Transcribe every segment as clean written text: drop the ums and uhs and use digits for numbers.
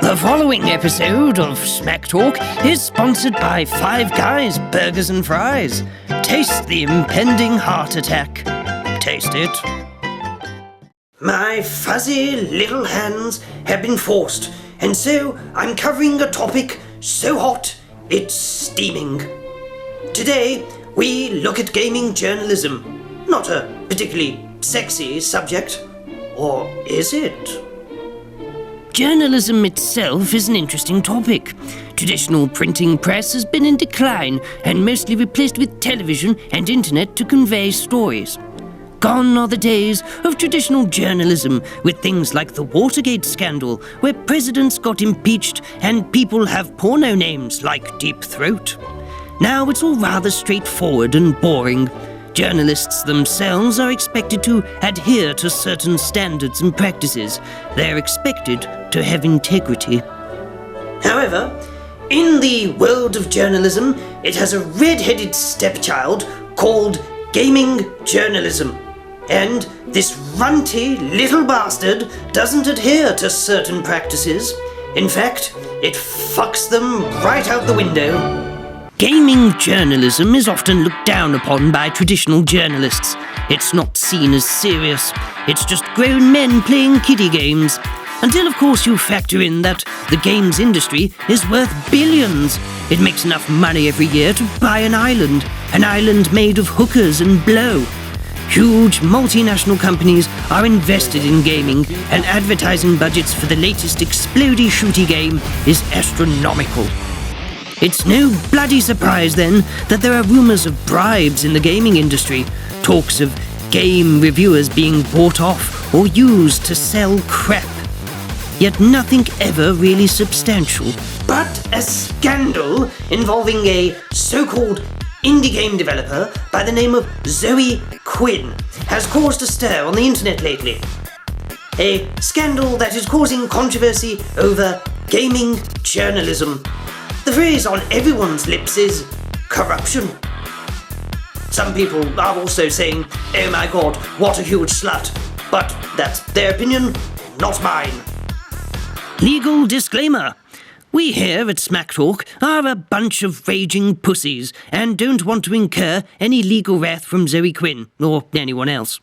The following episode of Smack Talk is sponsored by Five Guys Burgers and Fries. Taste the impending heart attack. Taste it. My fuzzy little hands have been forced, and so I'm covering a topic so hot it's steaming. Today, we look at gaming journalism. Not a particularly sexy subject. Or is it? Journalism itself is an interesting topic. Traditional printing press has been in decline and mostly replaced with television and internet to convey stories. Gone are the days of traditional journalism with things like the Watergate scandal, where presidents got impeached and people have porno names like Deep Throat. Now it's all rather straightforward and boring. Journalists themselves are expected to adhere to certain standards and practices. They're expected to have integrity. However, in the world of journalism, it has a red-headed stepchild called gaming journalism. And this runty little bastard doesn't adhere to certain practices. In fact, it fucks them right out the window. Gaming journalism is often looked down upon by traditional journalists. It's not seen as serious. It's just grown men playing kiddie games. Until, of course, you factor in that the games industry is worth billions. It makes enough money every year to buy an island made of hookers and blow. Huge multinational companies are invested in gaming, and advertising budgets for the latest explodey shooty game is astronomical. It's no bloody surprise, then, that there are rumours of bribes in the gaming industry, talks of game reviewers being bought off or used to sell crap. Yet nothing ever really substantial. But a scandal involving a so-called indie game developer by the name of Zoe Quinn has caused a stir on the internet lately. A scandal that is causing controversy over gaming journalism. The phrase on everyone's lips is corruption. Some people are also saying, oh my god, what a huge slut. But that's their opinion, not mine. Legal disclaimer. We here at Smack Talk are a bunch of raging pussies and don't want to incur any legal wrath from Zoe Quinn or anyone else.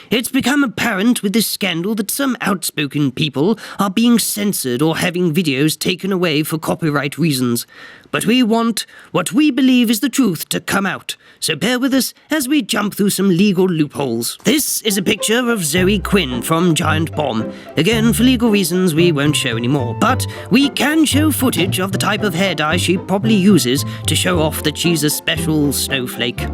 It's become apparent with this scandal that some outspoken people are being censored or having videos taken away for copyright reasons. But we want what we believe is the truth to come out, so bear with us as we jump through some legal loopholes. This is a picture of Zoe Quinn from Giant Bomb. Again, for legal reasons, we won't show any more, but we can show footage of the type of hair dye she probably uses to show off that she's a special snowflake.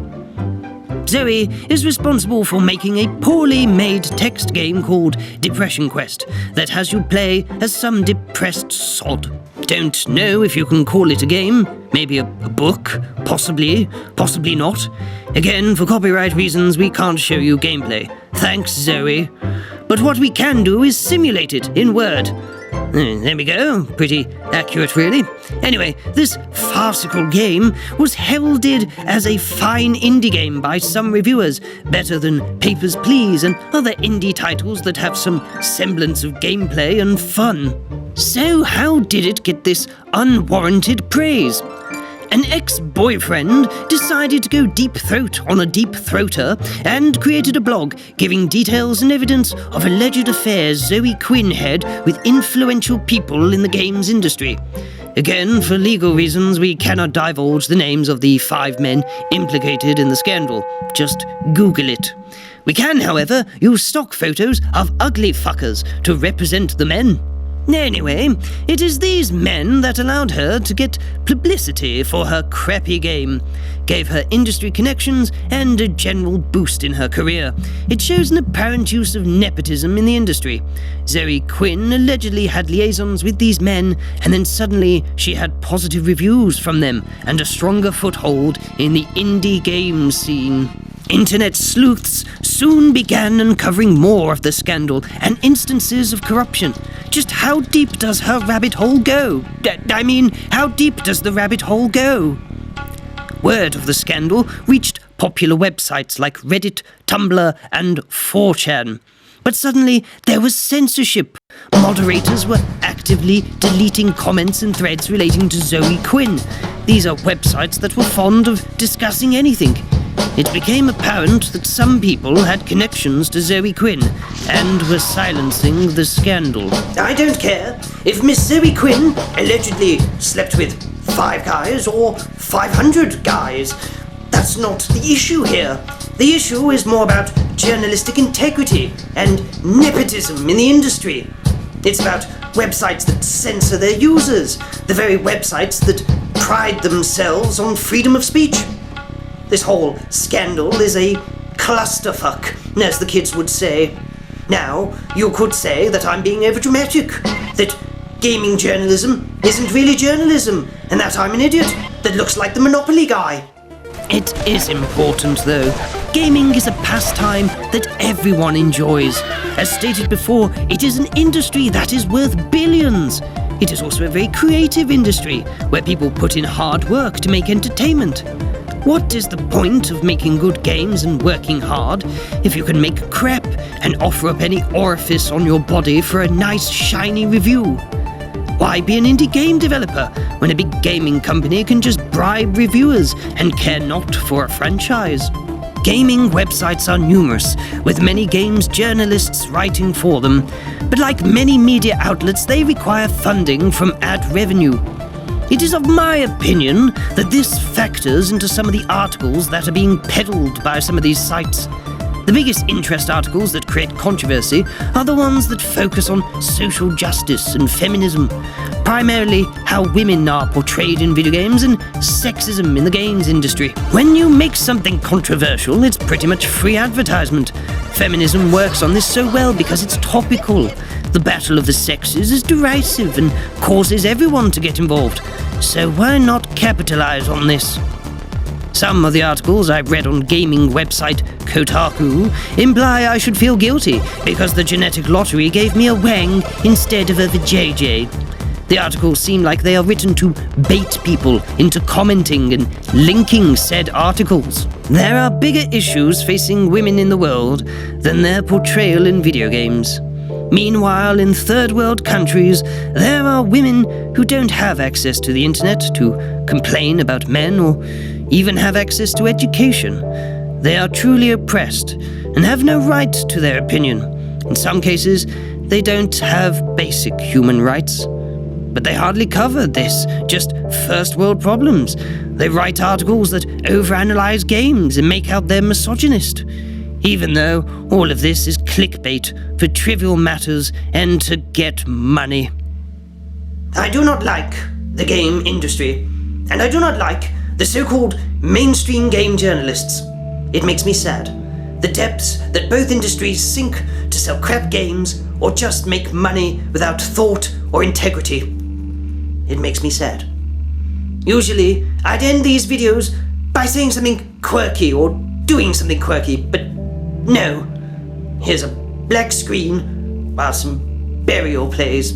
Zoe is responsible for making a poorly made text game called Depression Quest that has you play as some depressed sod. Don't know if you can call it a game, maybe a book, possibly not. Again, for copyright reasons, we can't show you gameplay. Thanks, Zoe. But what we can do is simulate it in Word. There we go, pretty accurate really. Anyway, this farcical game was heralded as a fine indie game by some reviewers, better than Papers, Please and other indie titles that have some semblance of gameplay and fun. So how did it get this unwarranted praise? An ex-boyfriend decided to go deep throat on a deep throater and created a blog giving details and evidence of alleged affairs Zoe Quinn had with influential people in the games industry. Again, for legal reasons, we cannot divulge the names of the 5 men implicated in the scandal. Just Google it. We can, however, use stock photos of ugly fuckers to represent the men. Anyway, it is these men that allowed her to get publicity for her crappy game, gave her industry connections and a general boost in her career. It shows an apparent use of nepotism in the industry. Zoe Quinn allegedly had liaisons with these men, and then suddenly she had positive reviews from them and a stronger foothold in the indie game scene. Internet sleuths soon began uncovering more of the scandal and instances of corruption. Just how deep does her rabbit hole go? How deep does the rabbit hole go? Word of the scandal reached popular websites like Reddit, Tumblr, and 4chan. But suddenly, there was censorship. Moderators were actively deleting comments and threads relating to Zoe Quinn. These are websites that were fond of discussing anything. It became apparent that some people had connections to Zoe Quinn and were silencing the scandal. I don't care if Miss Zoe Quinn allegedly slept with 5 guys or 500 guys. That's not the issue here. The issue is more about journalistic integrity and nepotism in the industry. It's about websites that censor their users, the very websites that pride themselves on freedom of speech. This whole scandal is a clusterfuck, as the kids would say. Now, you could say that I'm being overdramatic, that gaming journalism isn't really journalism, and that I'm an idiot that looks like the Monopoly guy. It is important, though. Gaming is a pastime that everyone enjoys. As stated before, it is an industry that is worth billions. It is also a very creative industry, where people put in hard work to make entertainment. What is the point of making good games and working hard if you can make crap and offer up any orifice on your body for a nice shiny review? Why be an indie game developer when a big gaming company can just bribe reviewers and care not for a franchise? Gaming websites are numerous, with many games journalists writing for them, but like many media outlets, they require funding from ad revenue. It is of my opinion that this factors into some of the articles that are being peddled by some of these sites. The biggest interest articles that create controversy are the ones that focus on social justice and feminism, primarily how women are portrayed in video games and sexism in the games industry. When you make something controversial, it's pretty much free advertisement. Feminism works on this so well because it's topical. The battle of the sexes is derisive and causes everyone to get involved. So why not capitalize on this? Some of the articles I read on gaming website Kotaku imply I should feel guilty because the genetic lottery gave me a wang instead of a vajayjay. The articles seem like they are written to bait people into commenting and linking said articles. There are bigger issues facing women in the world than their portrayal in video games. Meanwhile, in third world countries, there are women who don't have access to the internet to complain about men or even have access to education. They are truly oppressed and have no right to their opinion. In some cases, they don't have basic human rights. But they hardly cover this, just first world problems. They write articles that overanalyze games and make out they're misogynist. Even though all of this is clickbait for trivial matters and to get money. I do not like the game industry, and I do not like the so-called mainstream game journalists. It makes me sad. The depths that both industries sink to sell crap games or just make money without thought or integrity. It makes me sad. Usually, I'd end these videos by saying something quirky or doing something quirky, but no. Here's a black screen while some burial plays.